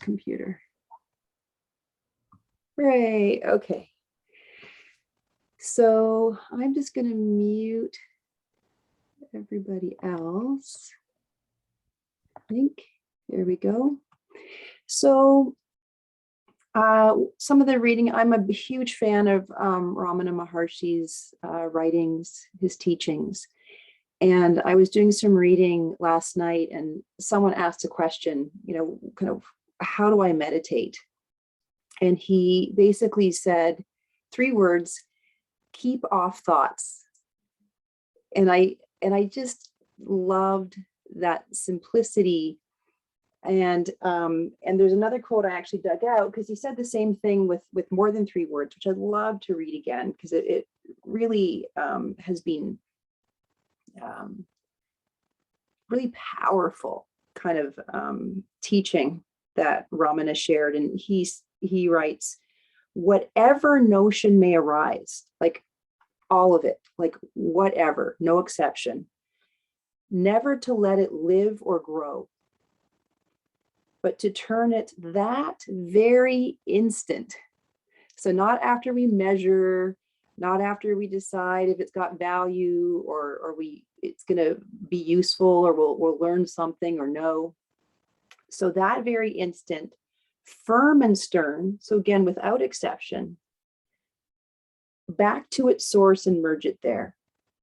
computer. Right, okay. So I'm just going to mute everybody else. I think, there we go. So some of the reading, I'm a huge fan of Ramana Maharshi's writings, his teachings. And I was doing some reading last night and someone asked a question, you know, kind of, how do I meditate? And he basically said 3 words: keep off thoughts. And I just loved that simplicity. And there's another quote I actually dug out because he said the same thing with more than 3 words, which I'd love to read again because it really has been really powerful kind of teaching that Ramana shared. And he writes, whatever notion may arise, like all of it, like whatever, no exception, never to let it live or grow, but to turn it that very instant. So not after we measure, not after we decide if it's got value or it's going to be useful or we'll learn something or no. So that very instant, firm and stern, so again, without exception, back to its source and merge it there.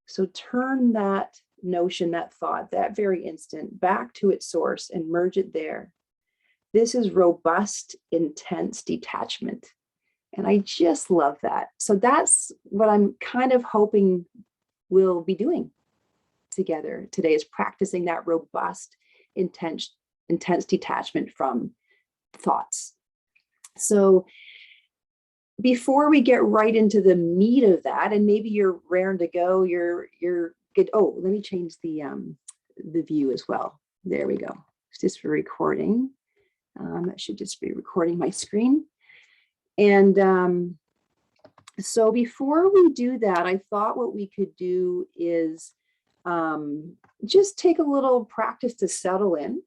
So turn that notion, that thought, that very instant back to its source and merge it there. This is robust, intense detachment. And I just love that. So that's what I'm kind of hoping we'll be doing together today, is practicing that robust, intense detachment from thoughts. So before we get right into the meat of that, and maybe you're raring to go, you're good. Oh, let me change the view as well. There we go. It's just for recording. That should just be recording my screen. And so before we do that, I thought what we could do is just take a little practice to settle in.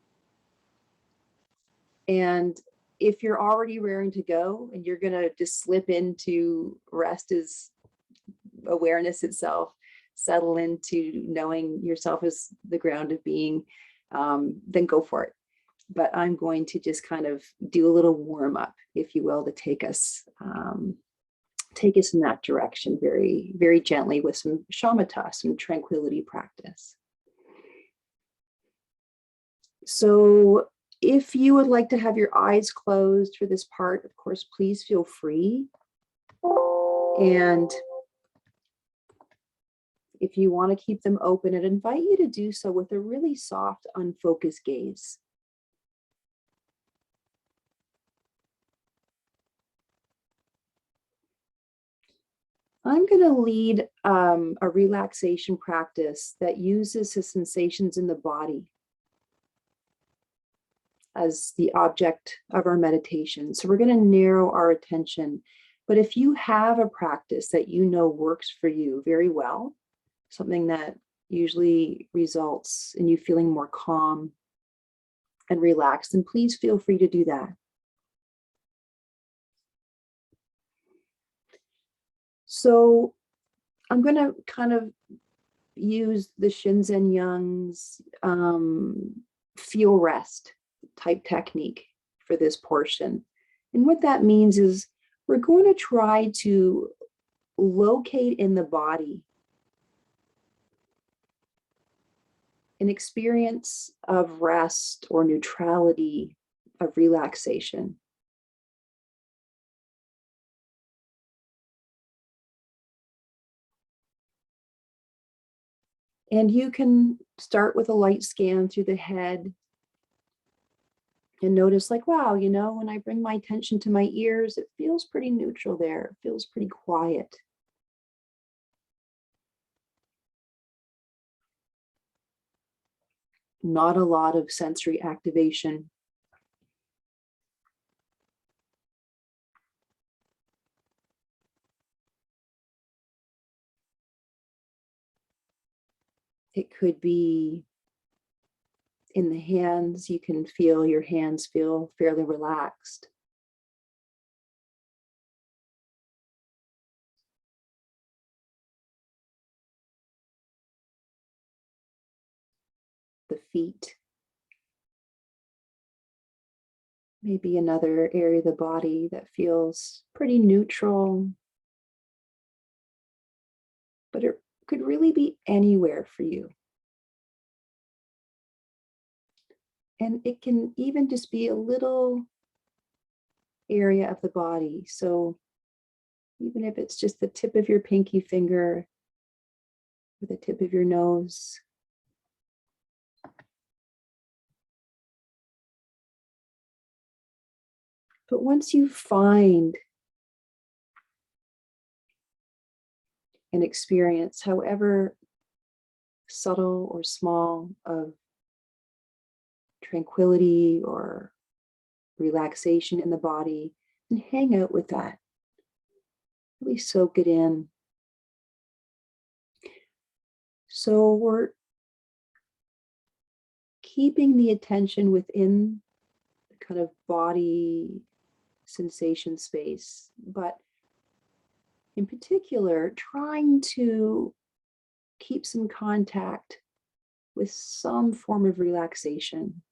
And if you're already raring to go and you're going to just slip into rest as awareness itself, settle into knowing yourself as the ground of being, then go for it. But I'm going to just kind of do a little warm up, if you will, to take us in that direction very, very gently with some shamatha, some tranquility practice. So if you would like to have your eyes closed for this part, of course, please feel free. And if you want to keep them open, I'd invite you to do so with a really soft, unfocused gaze. I'm going to lead a relaxation practice that uses the sensations in the body as the object of our meditation. So we're going to narrow our attention. But if you have a practice that you know works for you very well, something that usually results in you feeling more calm and relaxed, then please feel free to do that. So I'm going to kind of use the Shinzen Young's feel rest type technique for this portion. And what that means is we're going to try to locate in the body an experience of rest or neutrality, of relaxation. And you can start with a light scan through the head and notice, like, wow, you know, when I bring my attention to my ears, it feels pretty neutral there. It feels pretty quiet. Not a lot of sensory activation. It could be In the hands, you can feel your hands feel fairly relaxed. The feet, maybe another area of the body that feels pretty neutral, but it could really be anywhere for you. And it can even just be a little area of the body. So even if it's just the tip of your pinky finger or the tip of your nose. But once you find an experience, however subtle or small, of tranquility or relaxation in the body, and hang out with that. Really soak it in. So we're keeping the attention within the kind of body sensation space, but in particular, trying to keep some contact with some form of relaxation.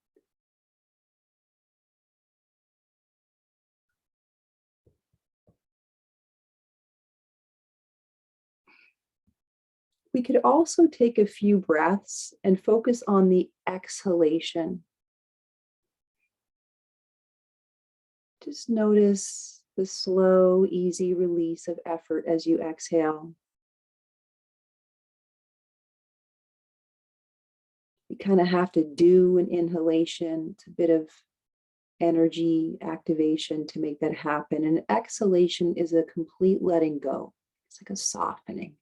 We could also take a few breaths and focus on the exhalation. Just notice the slow, easy release of effort as you exhale. You kind of have to do an inhalation. It's a bit of energy activation to make that happen. And exhalation is a complete letting go. It's like a softening.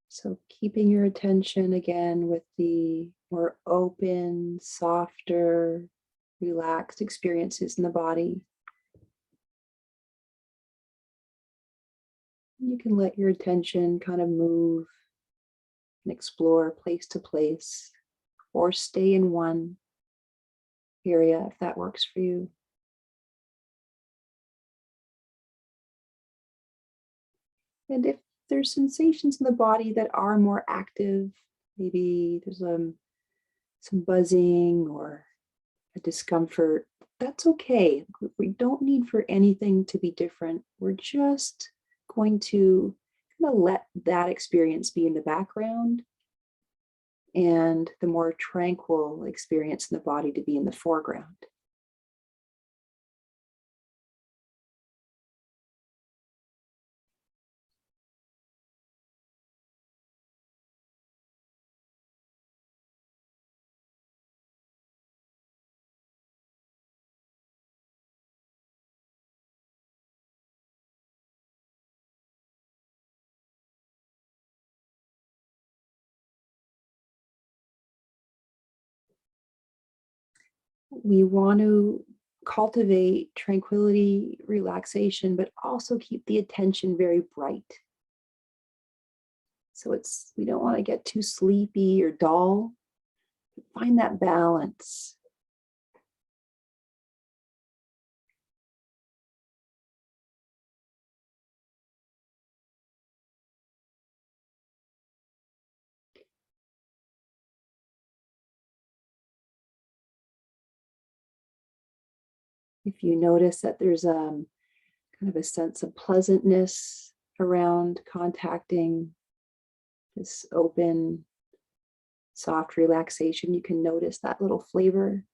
So keeping your attention again with the more open, softer, relaxed experiences in the body. You can let your attention kind of move and explore place to place, or stay in one area if that works for you. And if there's sensations in the body that are more active, maybe there's some buzzing or a discomfort, that's okay. We don't need for anything to be different. We're just going to kind of let that experience be in the background and the more tranquil experience in the body to be in the foreground. We want to cultivate tranquility, relaxation, but also keep the attention very bright. So we don't want to get too sleepy or dull. Find that balance. If you notice that there's kind of a sense of pleasantness around contacting this open, soft relaxation, you can notice that little flavor.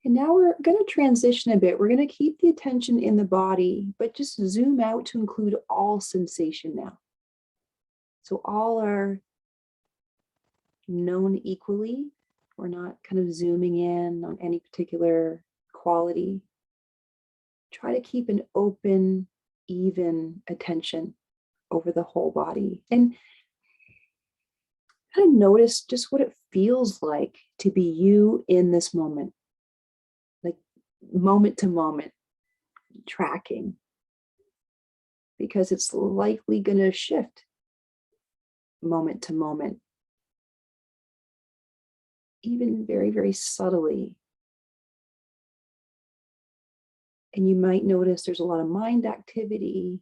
And now we're going to transition a bit. We're going to keep the attention in the body, but just zoom out to include all sensation now. So all are known equally. We're not kind of zooming in on any particular quality. Try to keep an open, even attention over the whole body. And kind of notice just what it feels like to be you in this moment, like moment to moment, tracking, because it's likely going to shift moment to moment, even very, very subtly. And you might notice there's a lot of mind activity,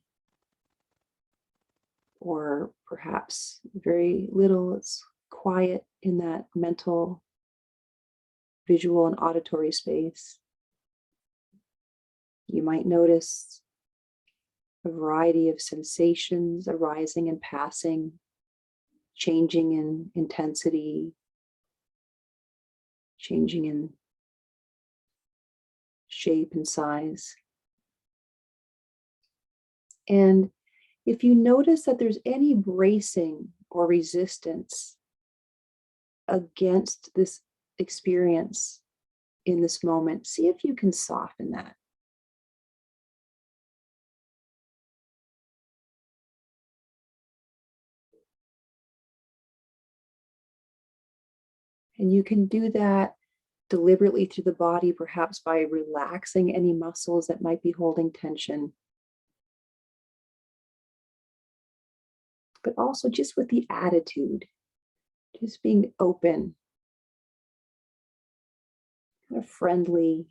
or perhaps very little. It's quiet in that mental, visual, and auditory space. You might notice a variety of sensations arising and passing, changing in intensity, changing in shape and size. And if you notice that there's any bracing or resistance against this experience in this moment, see if you can soften that. And you can do that deliberately through the body, perhaps by relaxing any muscles that might be holding tension, but also just with the attitude, just being open, kind of friendly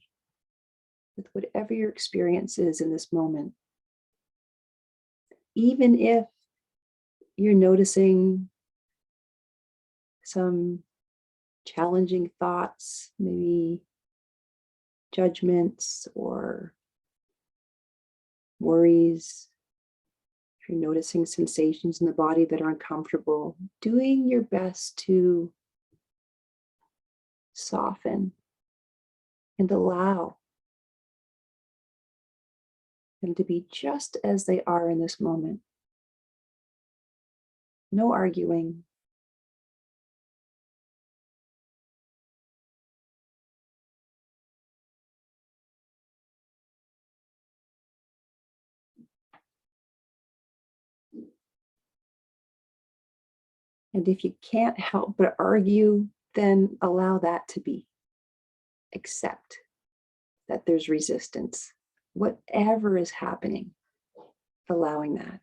with whatever your experience is in this moment. Even if you're noticing some challenging thoughts, maybe judgments or worries, if you're noticing sensations in the body that are uncomfortable, doing your best to soften and allow them to be just as they are in this moment. No arguing. And if you can't help but argue, then allow that to be. Accept that there's resistance. Whatever is happening, allowing that.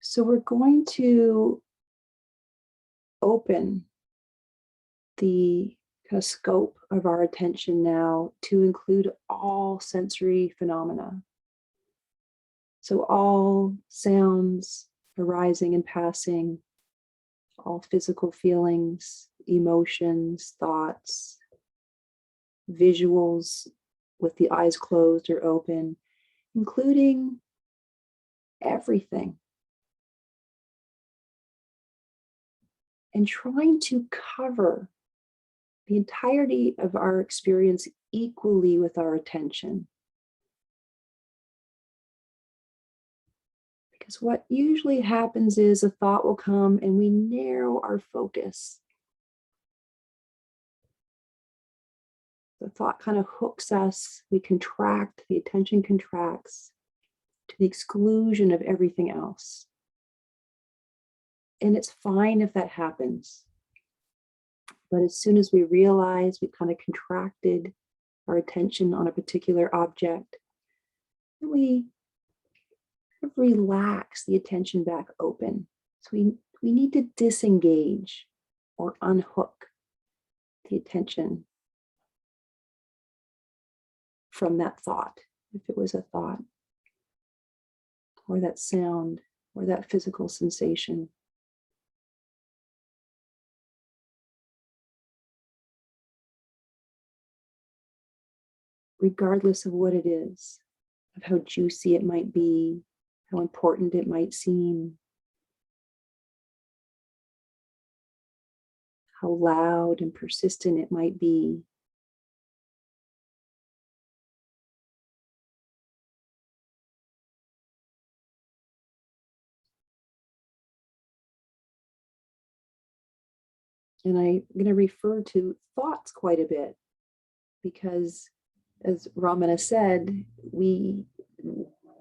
So we're going to open the kind of scope of our attention now to include all sensory phenomena. So all sounds arising and passing, all physical feelings, emotions, thoughts, visuals with the eyes closed or open, including everything. And trying to cover the entirety of our experience equally with our attention. Because what usually happens is a thought will come and we narrow our focus. The thought kind of hooks us, we contract, the attention contracts to the exclusion of everything else. And it's fine if that happens. But as soon as we realize we've kind of contracted our attention on a particular object, we relax the attention back open. So we need to disengage or unhook the attention from that thought, if it was a thought, or that sound, or that physical sensation. regardless of what it is, of how juicy it might be, how important it might seem, how loud and persistent it might be. And I'm going to refer to thoughts quite a bit because, as Ramana said, we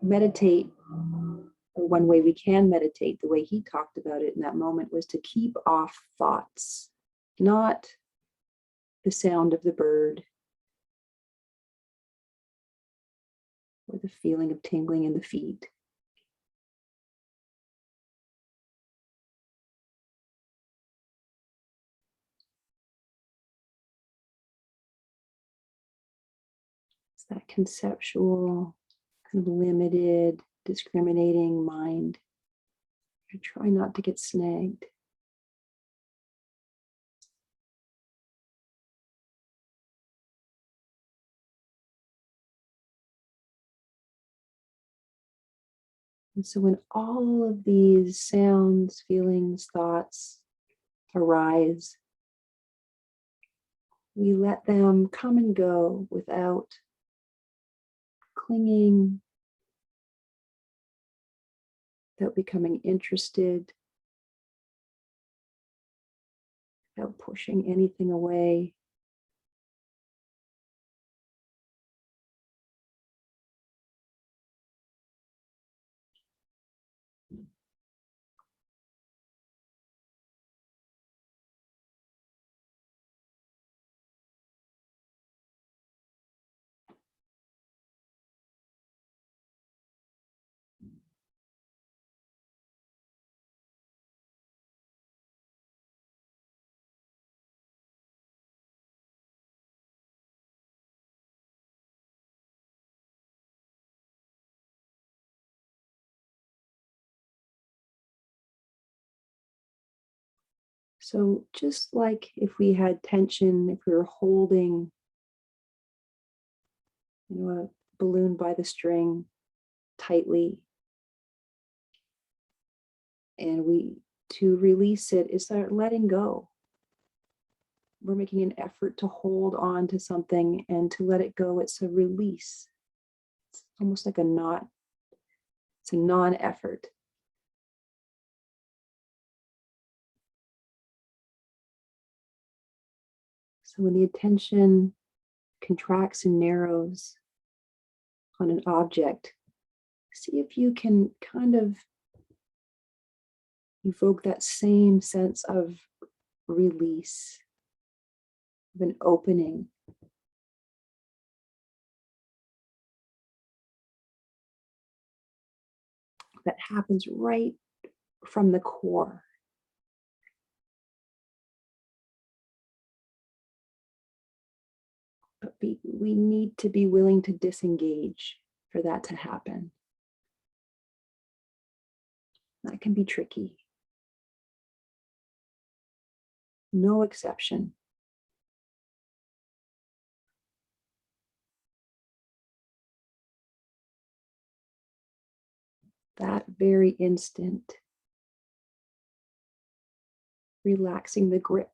meditate, or one way we can meditate, the way he talked about it in that moment, was to keep off thoughts, not the sound of the bird or the feeling of tingling in the feet. It's that conceptual, kind of limited, discriminating mind. I try not to get snagged. And so when all of these sounds, feelings, thoughts arise, we let them come and go without clinging, without becoming interested, without pushing anything away. So just like if we had tension, if we were holding, a balloon by the string tightly, and to release it is that letting go. We're making an effort to hold on to something, and to let it go, it's a release. It's almost like a knot. It's a non-effort. So when the attention contracts and narrows on an object, see if you can kind of evoke that same sense of release, of an opening. That happens right from the core. But we need to be willing to disengage for that to happen. That can be tricky. No exception. That very instant, relaxing the grip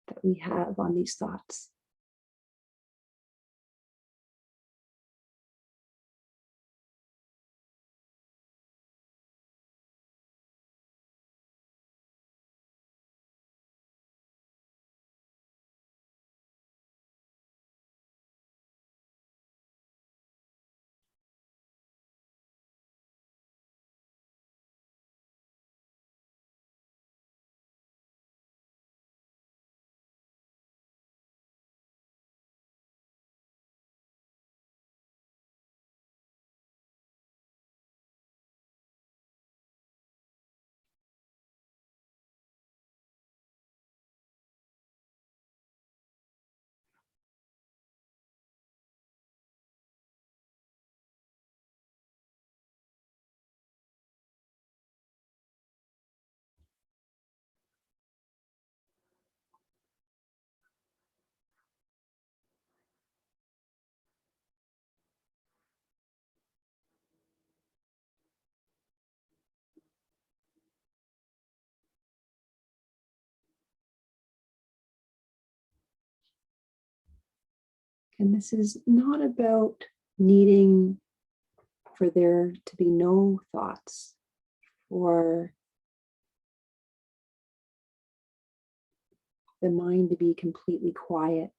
that we have on these thoughts. And this is not about needing for there to be no thoughts or the mind to be completely quiet.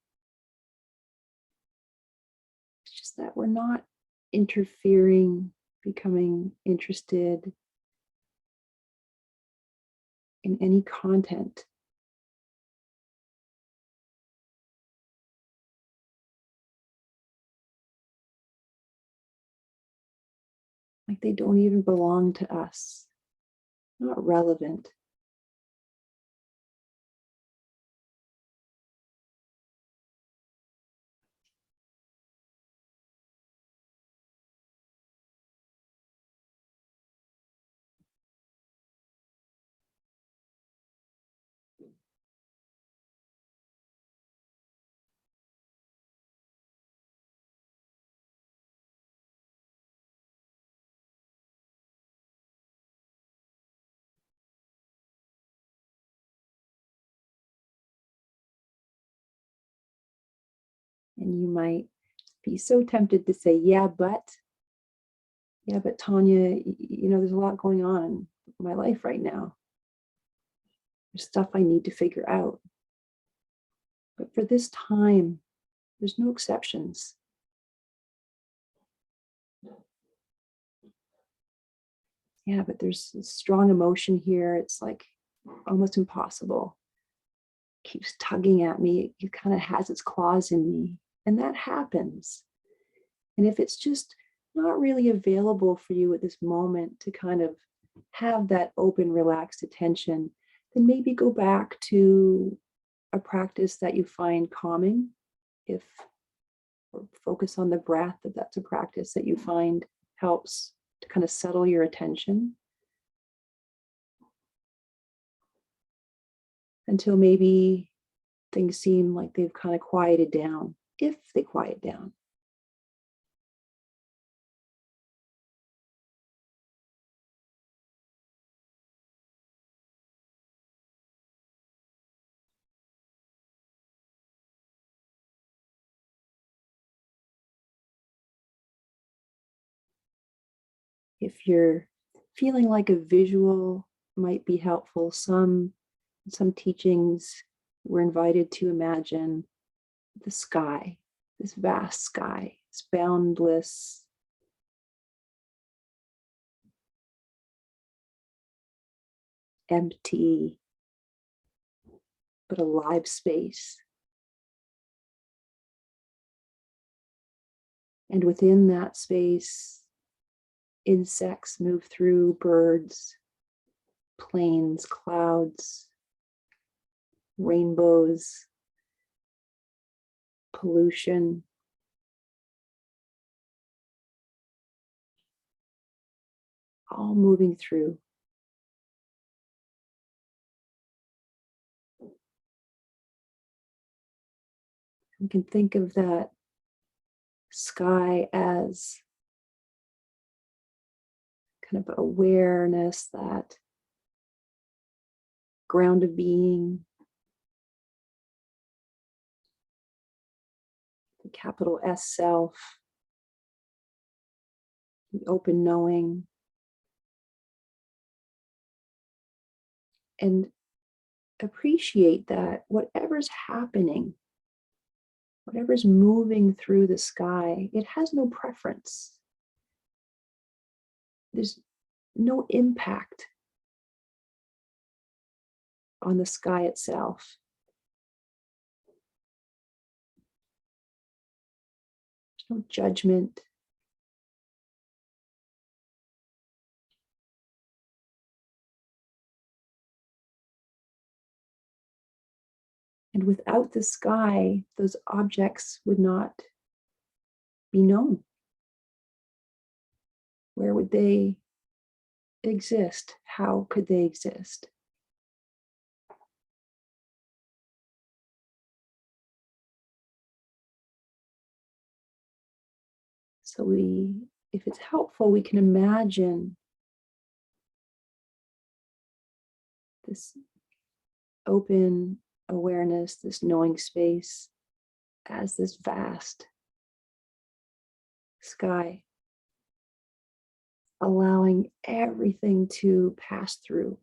It's just that we're not interfering, becoming interested in any content. Like they don't even belong to us, not relevant. And you might be so tempted to say, yeah, but Tanya, there's a lot going on in my life right now. There's stuff I need to figure out. But for this time, there's no exceptions. Yeah, but there's strong emotion here. It's like almost impossible. It keeps tugging at me. It kind of has its claws in me. And that happens. And if it's just not really available for you at this moment to kind of have that open, relaxed attention, then maybe go back to a practice that you find calming. Or focus on the breath, if that's a practice that you find helps to kind of settle your attention until maybe things seem like they've kind of quieted down, if they quiet down. If you're feeling like a visual might be helpful, some teachings we're invited to imagine the sky, this vast sky. It's boundless, empty, but alive space. And within that space, insects move through, birds, planes, clouds, rainbows, pollution. All moving through. We can think of that sky as kind of awareness, that ground of being, the capital S self, the open knowing. And appreciate that whatever's happening, whatever's moving through the sky, it has no preference. There's no impact on the sky itself. There's no judgment. And without the sky, those objects would not be known. Where would they exist? How could they exist? So if it's helpful, we can imagine this open awareness, this knowing space as this vast sky, allowing everything to pass through.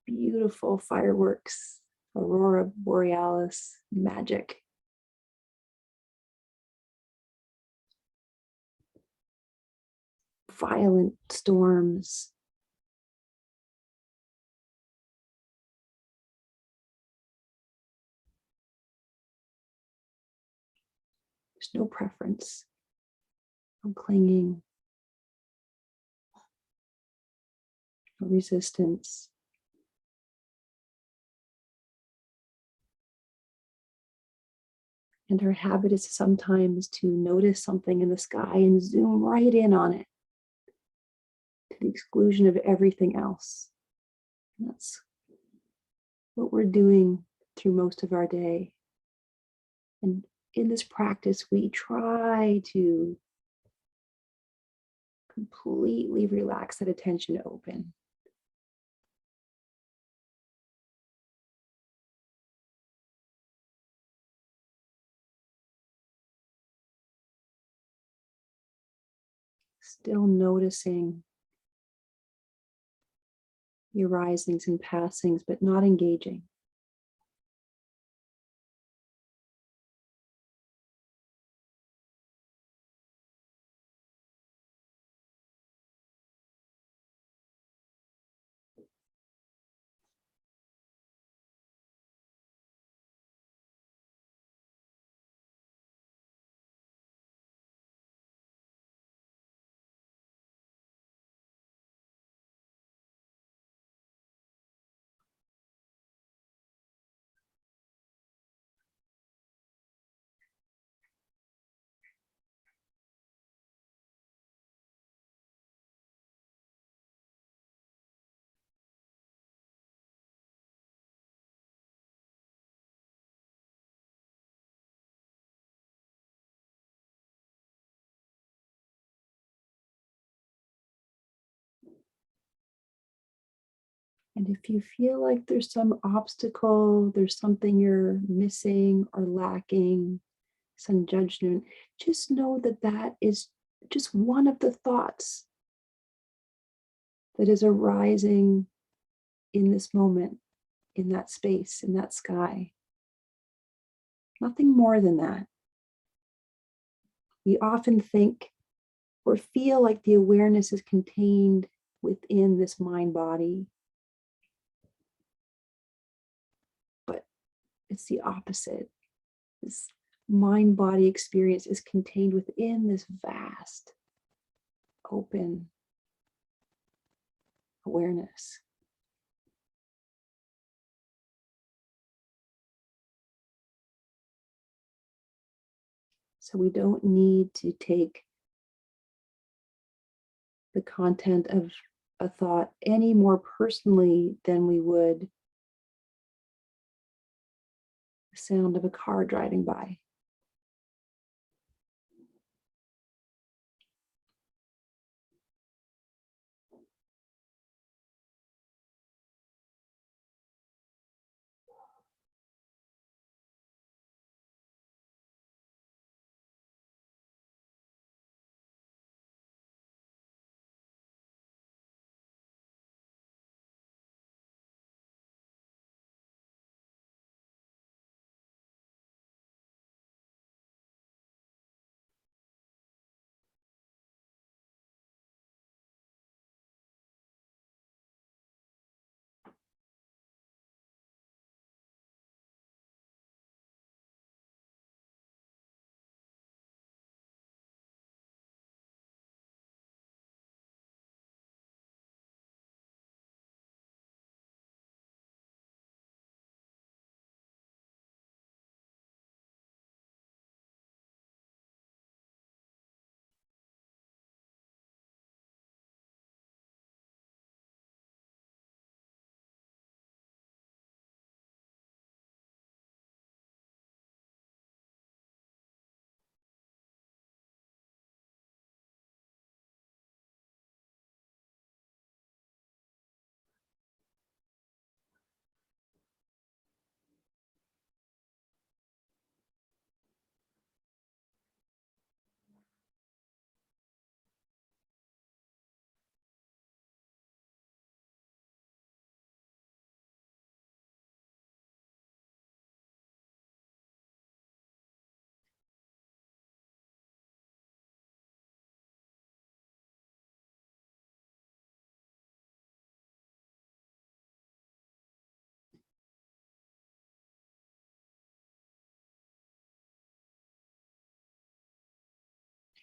Beautiful fireworks, aurora borealis magic. Violent storms. There's no preference, no clinging, no resistance. And our habit is sometimes to notice something in the sky and zoom right in on it to the exclusion of everything else. And that's what we're doing through most of our day. And in this practice, we try to completely relax that attention open. Still noticing your risings and passings, but not engaging. And if you feel like there's some obstacle, there's something you're missing or lacking, some judgment, just know that that is just one of the thoughts that is arising in this moment, in that space, in that sky. Nothing more than that. We often think or feel like the awareness is contained within this mind body, but it's the opposite. This mind body experience is contained within this vast, open awareness. So we don't need to take the content of a thought any more personally than we would the sound of a car driving by.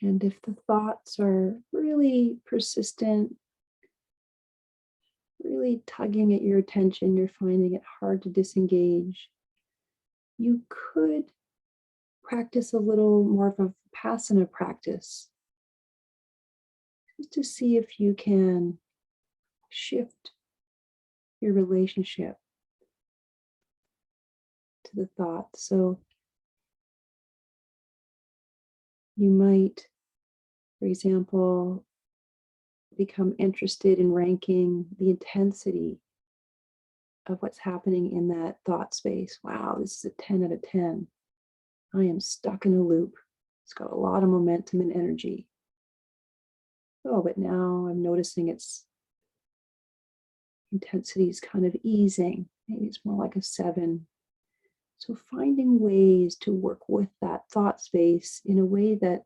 And if the thoughts are really persistent, really tugging at your attention, you're finding it hard to disengage, you could practice a little more of a Vipassana practice just to see if you can shift your relationship to the thought. So you might, for example, become interested in ranking the intensity of what's happening in that thought space. Wow, this is a 10 out of 10. I am stuck in a loop. It's got a lot of momentum and energy. Oh, but now I'm noticing its intensity is kind of easing. Maybe it's more like a 7. So finding ways to work with that thought space in a way that,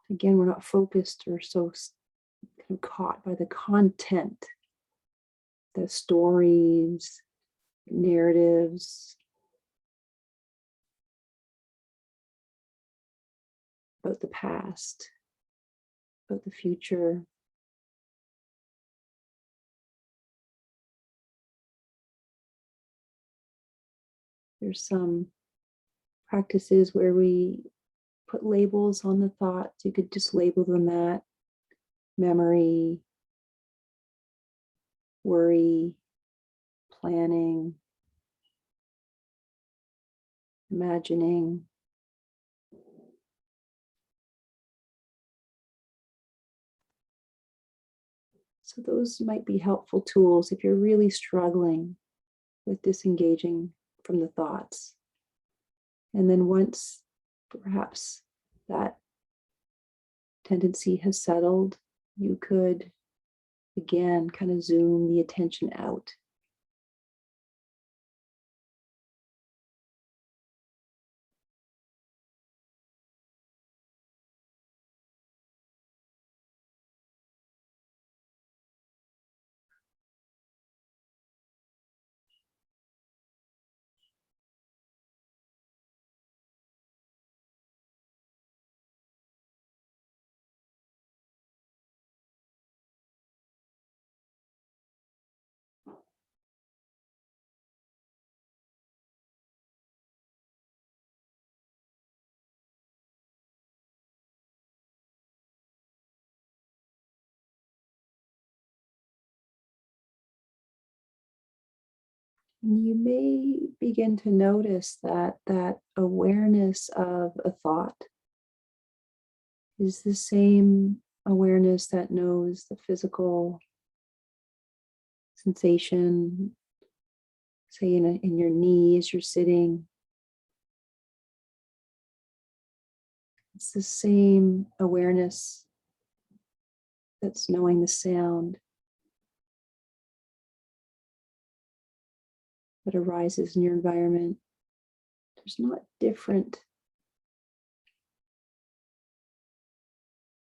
again, we're not focused or so kind of caught by the content, the stories, narratives about the past, about the future. There's some practices where we put labels on the thoughts. You could just label them that: memory, worry, planning, imagining. So those might be helpful tools if you're really struggling with disengaging from the thoughts. And then once perhaps that tendency has settled, you could again kind of zoom the attention out. And you may begin to notice that that awareness of a thought is the same awareness that knows the physical sensation, say in your knee as you're sitting. It's the same awareness that's knowing the sound that arises in your environment. There's not different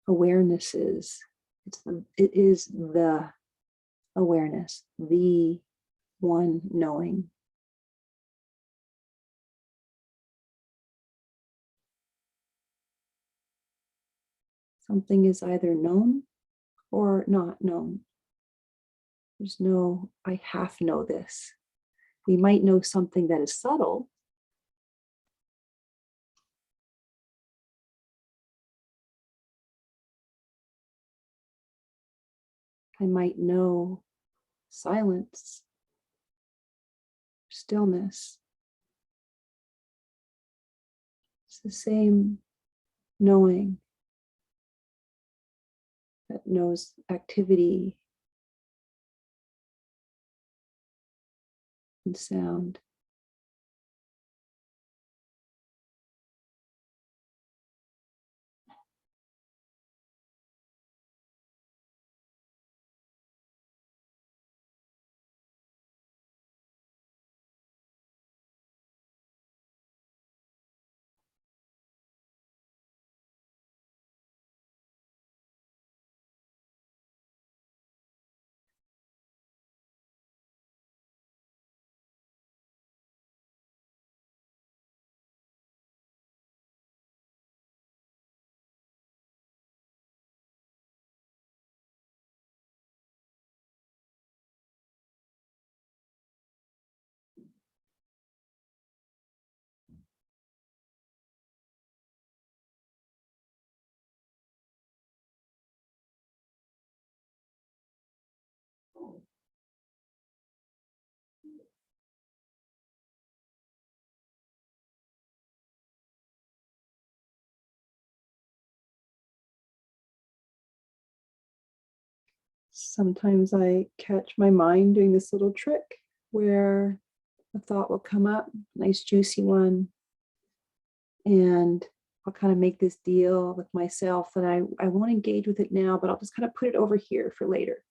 awarenesses. It is the awareness, the one knowing. Something is either known or not known. There's no, I half know this. We might know something that is subtle. I might know silence, stillness. It's the same knowing that knows activity and sound. Sometimes I catch my mind doing this little trick where a thought will come up, nice juicy one, and I'll kind of make this deal with myself that I won't engage with it now, but I'll just kind of put it over here for later.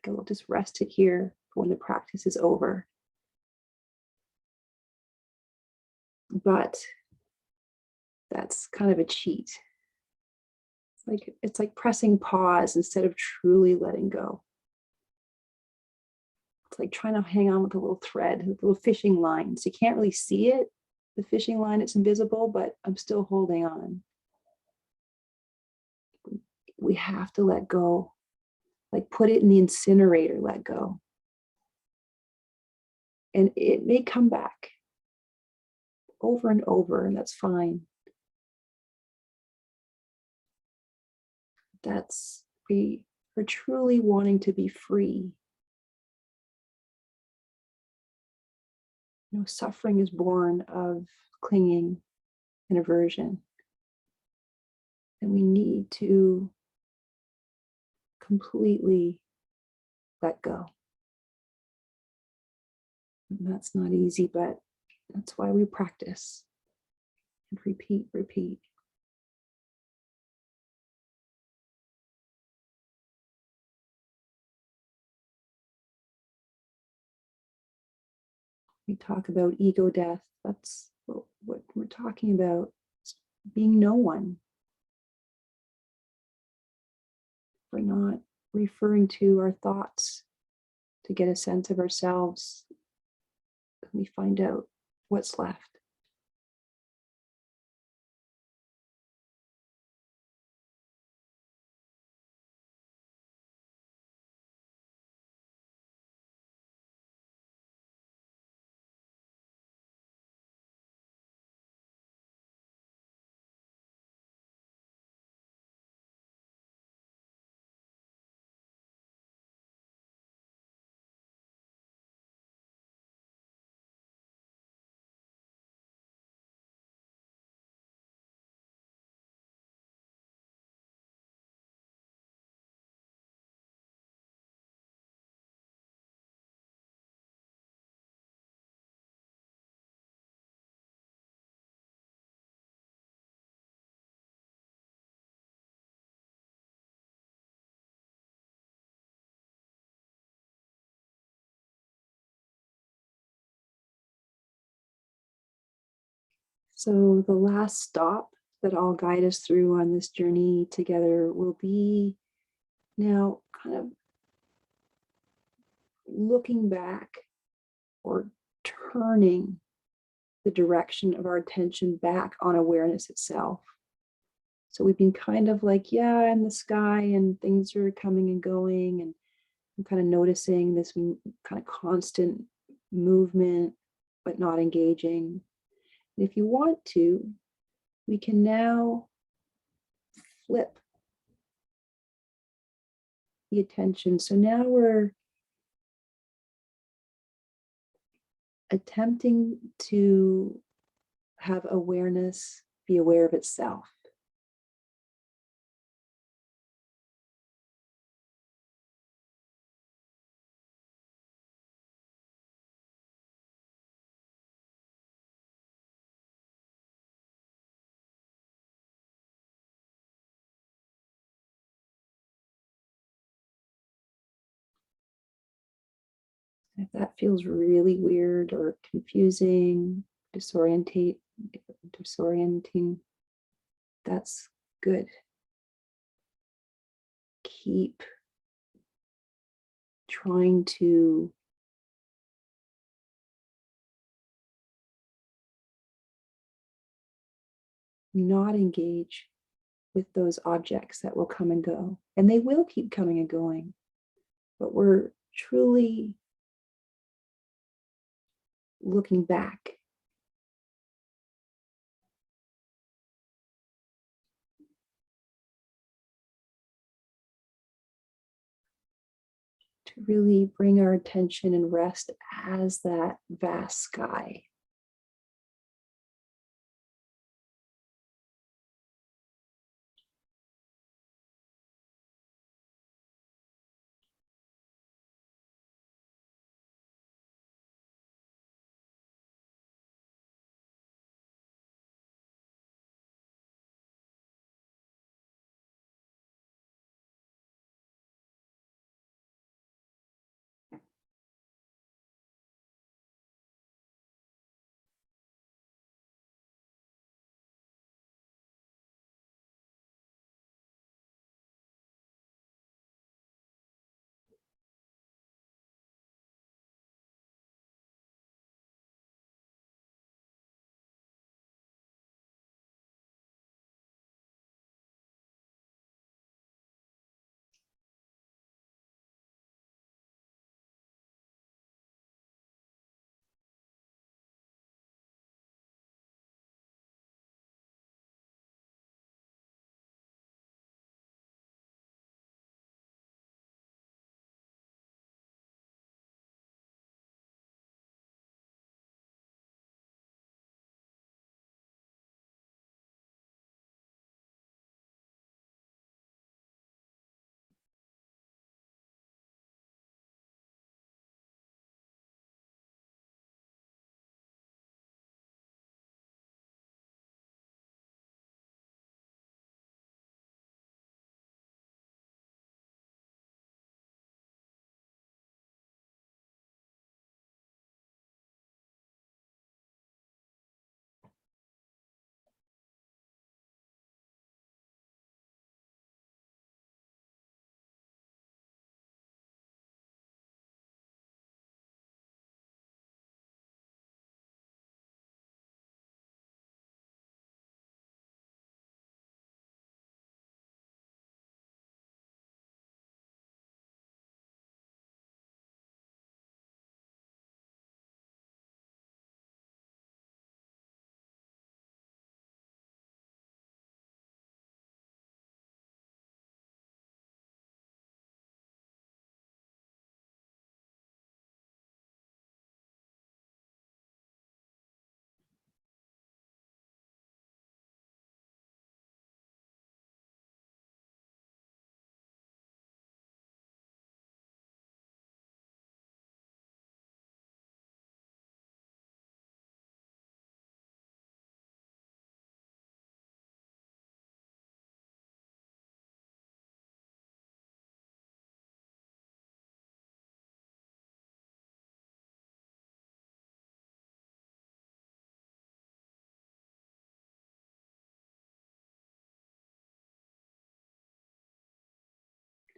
Like I'll just rest it here for when the practice is over. But that's kind of a cheat. It's like pressing pause instead of truly letting go. It's like trying to hang on with a little thread, a little fishing line. So you can't really see it, the fishing line, it's invisible, but I'm still holding on. We have to let go. Like put it in the incinerator, let go. And it may come back over and over, and that's fine. We are truly wanting to be free. You know, suffering is born of clinging and aversion. And we need to completely let go. And that's not easy, but that's why we practice and repeat, repeat. We talk about ego death. That's what we're talking about, being no one. We're not referring to our thoughts to get a sense of ourselves. We find out what's left. So the last stop that I'll guide us through on this journey together will be now kind of looking back or turning the direction of our attention back on awareness itself. So we've been kind of like, yeah, in the sky and things are coming and going, and I'm kind of noticing this kind of constant movement, but not engaging. And if you want to, we can now flip the attention. So now we're attempting to have awareness be aware of itself. If that feels really weird or confusing, disorienting, that's good. Keep trying to not engage with those objects that will come and go. And they will keep coming and going. But we're truly looking back. To really bring our attention and rest as that vast sky.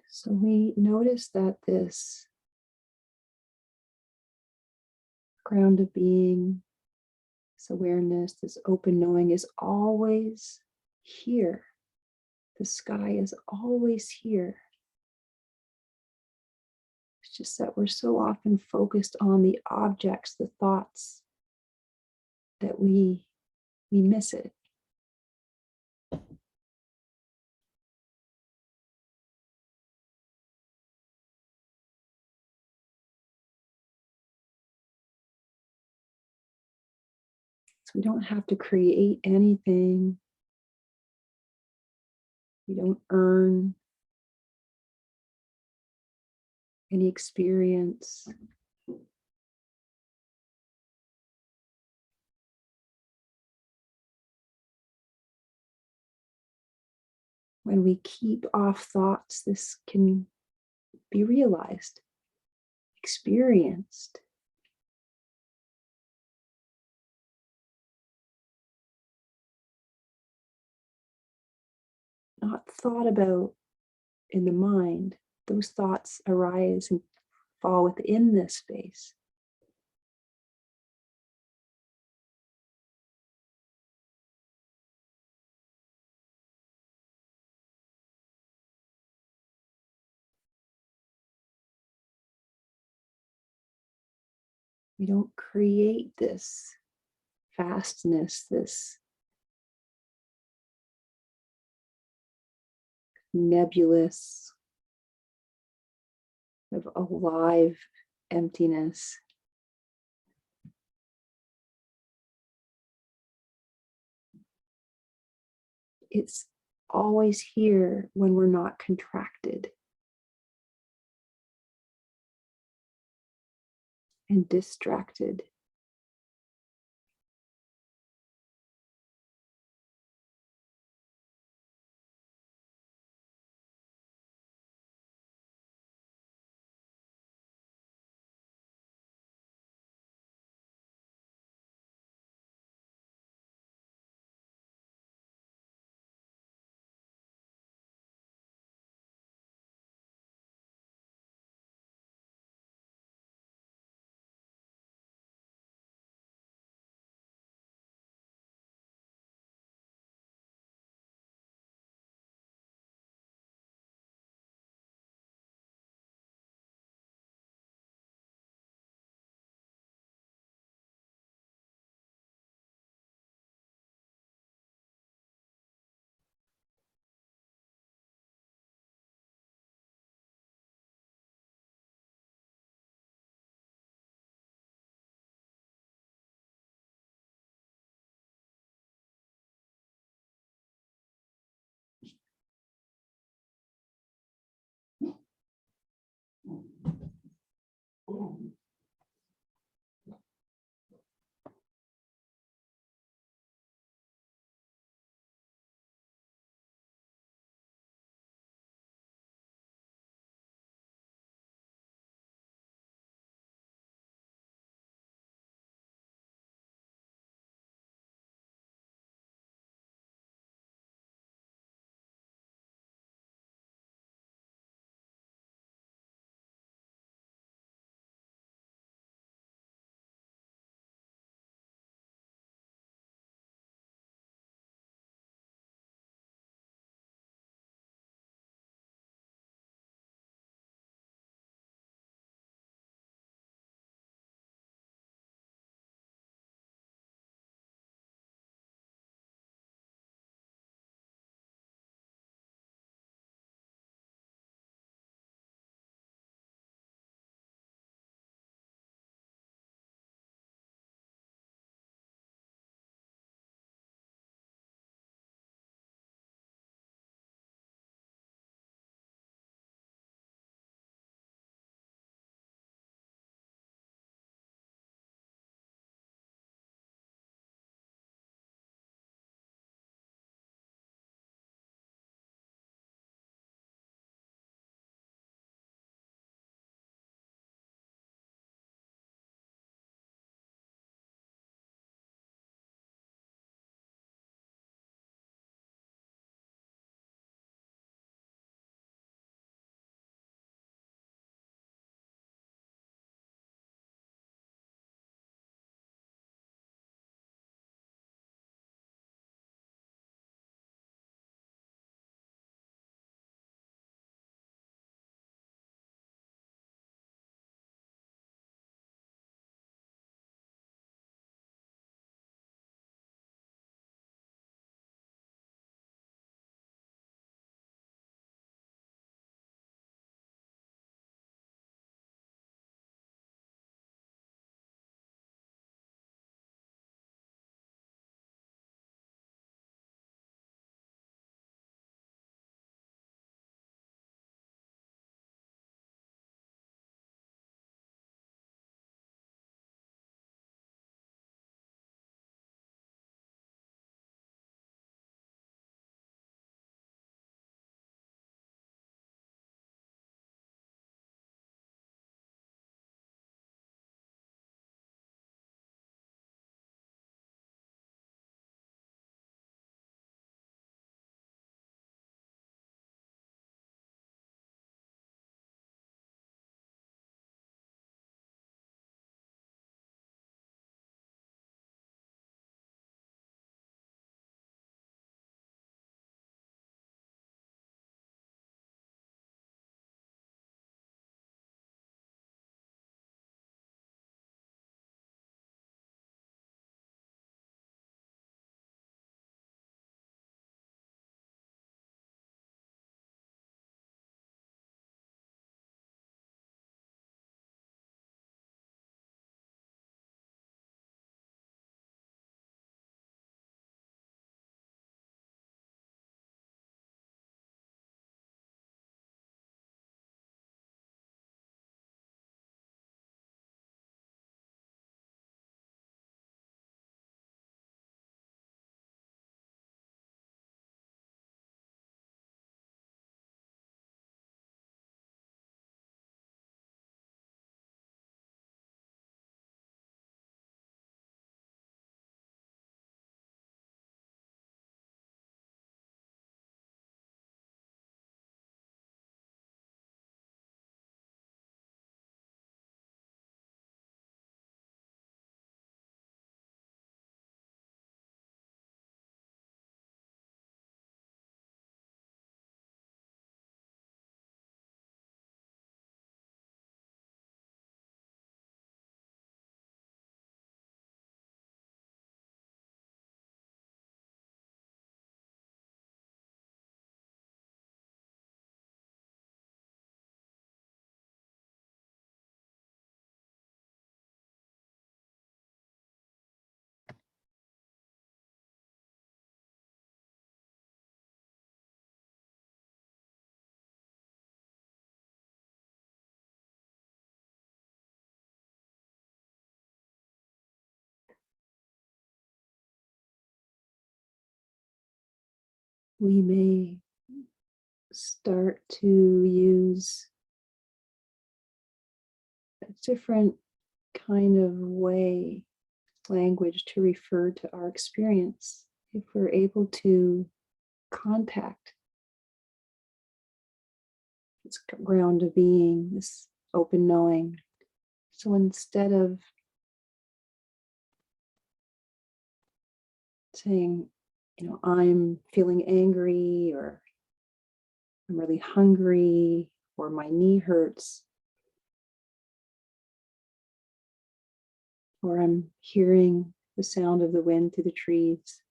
So we notice that this ground of being, this awareness, this open knowing is always here. The sky is always here. It's just that we're so often focused on the objects, the thoughts, that we miss it. So we don't have to create anything. We don't earn any experience. When we keep off thoughts, this can be realized, experienced. Not thought about in the mind. Those thoughts arise and fall within this space. We don't create this vastness, this nebulous, of alive emptiness. It's always here when we're not contracted and distracted. We may start to use a different kind of language to refer to our experience if we're able to contact this ground of being, this open knowing. So instead of saying, I'm feeling angry, or I'm really hungry, or my knee hurts, or I'm hearing the sound of the wind through the trees,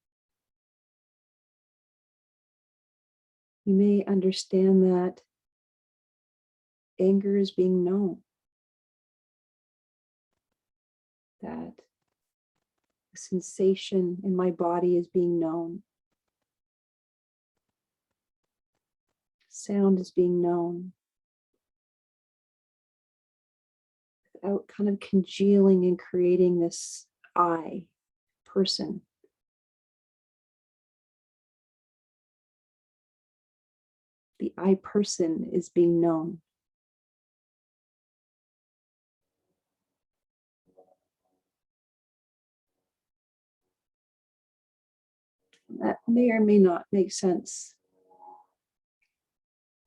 you may understand that anger is being known, that the sensation in my body is being known, sound is being known, without kind of congealing and creating this I person. The I person is being known. That may or may not make sense,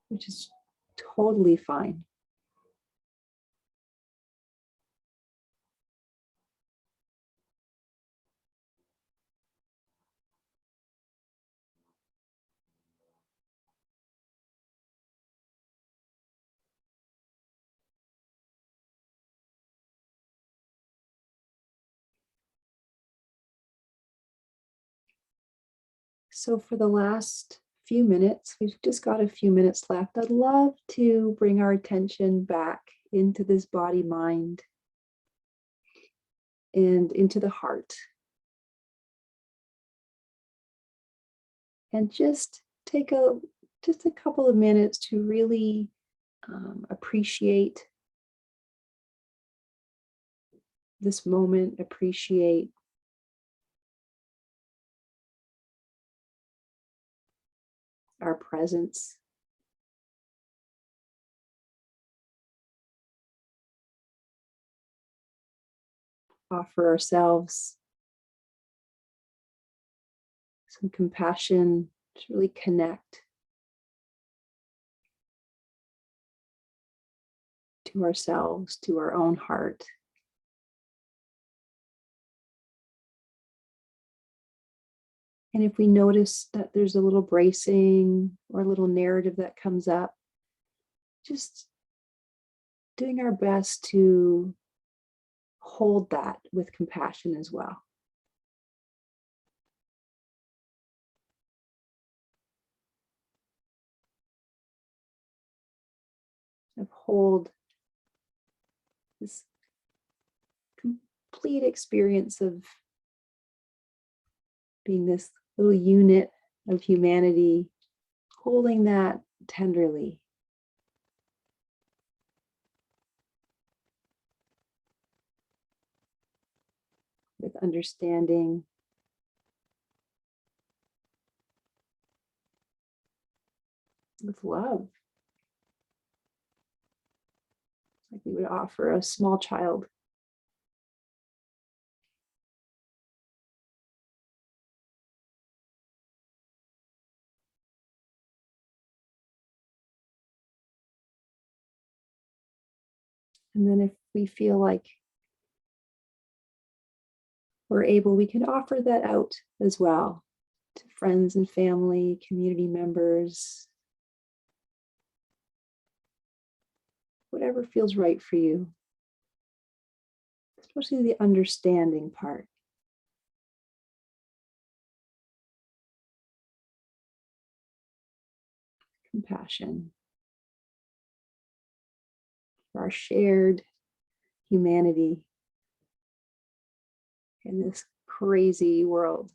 which is totally fine. So for the last few minutes, we've just got a few minutes left. I'd love to bring our attention back into this body, mind, and into the heart. And just take a couple of minutes to really appreciate this moment, appreciate our presence. Offer ourselves some compassion to really connect to ourselves, to our own heart. And if we notice that there's a little bracing or a little narrative that comes up, just doing our best to hold that with compassion as well. Hold this complete experience of being this little unit of humanity, holding that tenderly. With understanding, with love, like we would offer a small child. And then if we feel like we're able, we can offer that out as well to friends and family, community members, whatever feels right for you, especially the understanding part. Compassion for our shared humanity in this crazy world.